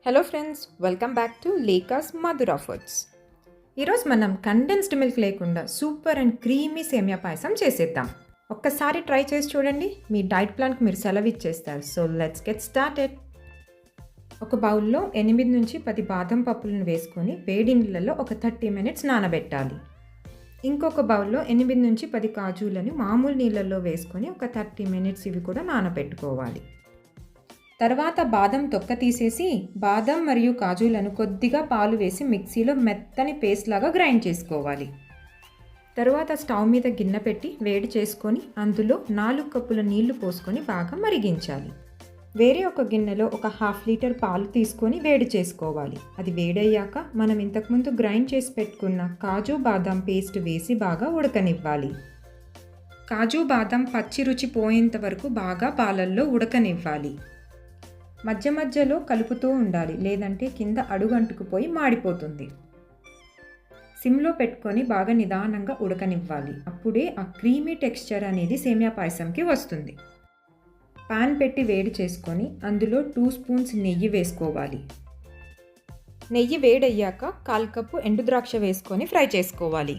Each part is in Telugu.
Hello friends, welcome back to Lekha's Madhura foods. ఈరోజు మనం కండెన్స్డ్ మిల్క్ లేకుండా super and creamy semiya payasam చేసేద్దాం. ఒక్కసారి ట్రై చేసి చూడండి, మీ డైట్ ప్లాన్కి మీరు సెలవు ఇచ్చేస్తారు. So let's get started. ఒక బౌల్లో 8 నుంచి 10 బాదం పప్పులను వేసుకొని వేడి నీళ్ళలో ఒక 30 మినిట్స్ నానబెట్టాలి. ఇంకొక బౌల్లో 8 నుంచి 10 కాజులను మామూలు నీళ్ళల్లో వేసుకొని ఒక 30 మినిట్స్ ఇవి కూడా నానబెట్టుకోవాలి. తర్వాత బాదం తొక్క తీసేసి బాదం మరియు కాజులను కొద్దిగా పాలు వేసి మిక్సీలో మెత్తని పేస్ట్ లాగా గ్రైండ్ చేసుకోవాలి. తరువాత స్టవ్ మీద గిన్నె పెట్టి వేడి చేసుకొని అందులో 4 కప్పుల నీళ్లు పోసుకొని బాగా మరిగించాలి. వేరే ఒక గిన్నెలో ఒక 1/2 లీటర్ పాలు తీసుకొని వేడి చేసుకోవాలి. అది వేడయ్యాక మనం ఇంతకుముందు గ్రైండ్ చేసి పెట్టుకున్న కాజు బాదం పేస్ట్ వేసి బాగా ఉడకనివ్వాలి. కాజు బాదం పచ్చి రుచి పోయేంత వరకు బాగా పాలల్లో ఉడకనివ్వాలి. మధ్య మధ్యలో కలుపుతూ ఉండాలి, లేదంటే కింద అడుగంటుకుపోయి మాడిపోతుంది. సిమ్లో పెట్టుకొని బాగా నిదానంగా ఉడకనివ్వాలి. అప్పుడే ఆ క్రీమీ టెక్స్చర్ అనేది సేమియా పాయసంకి వస్తుంది. పాన్ పెట్టి వేడి చేసుకొని అందులో 2 స్పూన్స్ నెయ్యి వేసుకోవాలి. నెయ్యి వేడయ్యాక 1/4 కప్పు ఎండుద్రాక్ష వేసుకొని ఫ్రై చేసుకోవాలి.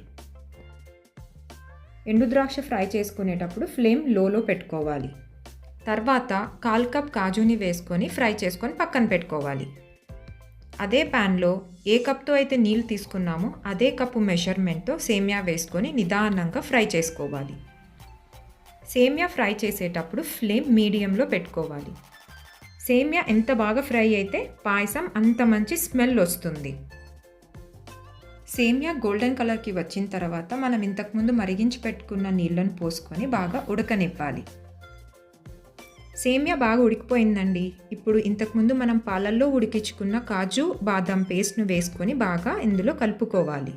ఎండుద్రాక్ష ఫ్రై చేసుకునేటప్పుడు ఫ్లేమ్ లోలో పెట్టుకోవాలి. తర్వాత 1/4 కప్ కాజుని వేసుకొని ఫ్రై చేసుకొని పక్కన పెట్టుకోవాలి. అదే ప్యాన్లో ఏ కప్తో అయితే నీళ్ళు తీసుకున్నామో అదే కప్పు మెజర్మెంట్తో సేమియా వేసుకొని నిదానంగా ఫ్రై చేసుకోవాలి. సేమియా ఫ్రై చేసేటప్పుడు ఫ్లేమ్ మీడియంలో పెట్టుకోవాలి. సేమియా ఎంత బాగా ఫ్రై అయితే పాయసం అంత మంచి స్మెల్ వస్తుంది. సేమియా గోల్డెన్ కలర్కి వచ్చిన తర్వాత మనం ఇంతకుముందు మరిగించి పెట్టుకున్న నీళ్ళను పోసుకొని బాగా ఉడకనివ్వాలి. సేమియా బాగా ఉడికిపోయిందండి. ఇప్పుడు ఇంతకుముందు మనం పాలల్లో ఉడికించుకున్న కాజు బాదం పేస్ట్ను వేసుకొని బాగా ఇందులో కలుపుకోవాలి.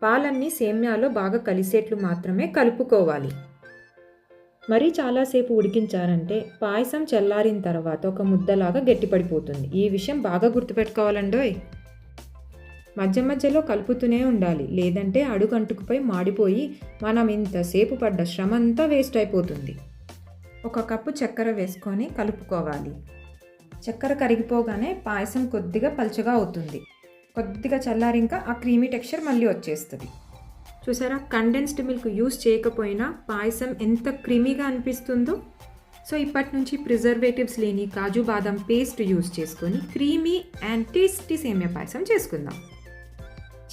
పాలన్నీ సేమియాలో బాగా కలిసేట్లు మాత్రమే కలుపుకోవాలి. మరీ చాలాసేపు ఉడికించారంటే పాయసం చల్లారిన తర్వాత ఒక ముద్దలాగా గట్టిపడిపోతుంది. ఈ విషయం బాగా గుర్తుపెట్టుకోవాలండోయ్. మధ్య మధ్యలో కలుపుతూనే ఉండాలి, లేదంటే అడుగంటుకుపోయి మాడిపోయి మనం ఇంతసేపు పడ్డ శ్రమ అంతా వేస్ట్ అయిపోతుంది. 1 కప్పు చక్కెర వేసుకొని కలుపుకోవాలి. చక్కెర కరిగిపోగానే పాయసం కొద్దిగా పల్చగా అవుతుంది. కొద్దిగా చల్లారింకా ఆ క్రీమీ టెక్స్చర్ మళ్ళీ వచ్చేస్తుంది. చూసారా, కండెన్స్డ్ మిల్క్ యూస్ చేయకపోయినా పాయసం ఎంత క్రీమీగా అనిపిస్తుందో. సో ఇప్పటి నుంచి ప్రిజర్వేటివ్స్ లేని కాజు బాదం పేస్ట్ యూస్ చేసుకొని క్రీమీ అండ్ టేస్టీ సేమియా పాయసం చేసుకుందాం.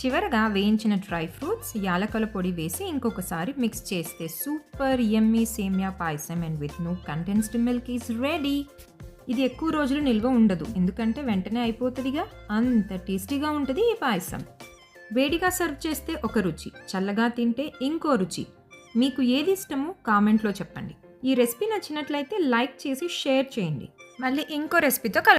చివరగా వేయించిన డ్రై ఫ్రూట్స్, యాలకుల పొడి వేసి ఇంకొకసారి మిక్స్ చేస్తే super yummy semiya payasam and with no condensed milk is ready. ఇది ఎక్కువ రోజులు నిల్వ ఉండదు, ఎందుకంటే వెంటనే అయిపోతుందిగా. అంత టేస్టీగా ఉంటుంది ఈ పాయసం. వేడిగా సర్వ్ చేస్తే ఒక రుచి, చల్లగా తింటే ఇంకో రుచి. మీకు ఏది ఇష్టమో కామెంట్లో చెప్పండి. ఈ రెసిపీ నచ్చినట్లయితే లైక్ చేసి షేర్ చేయండి. మళ్ళీ ఇంకో రెసిపీతో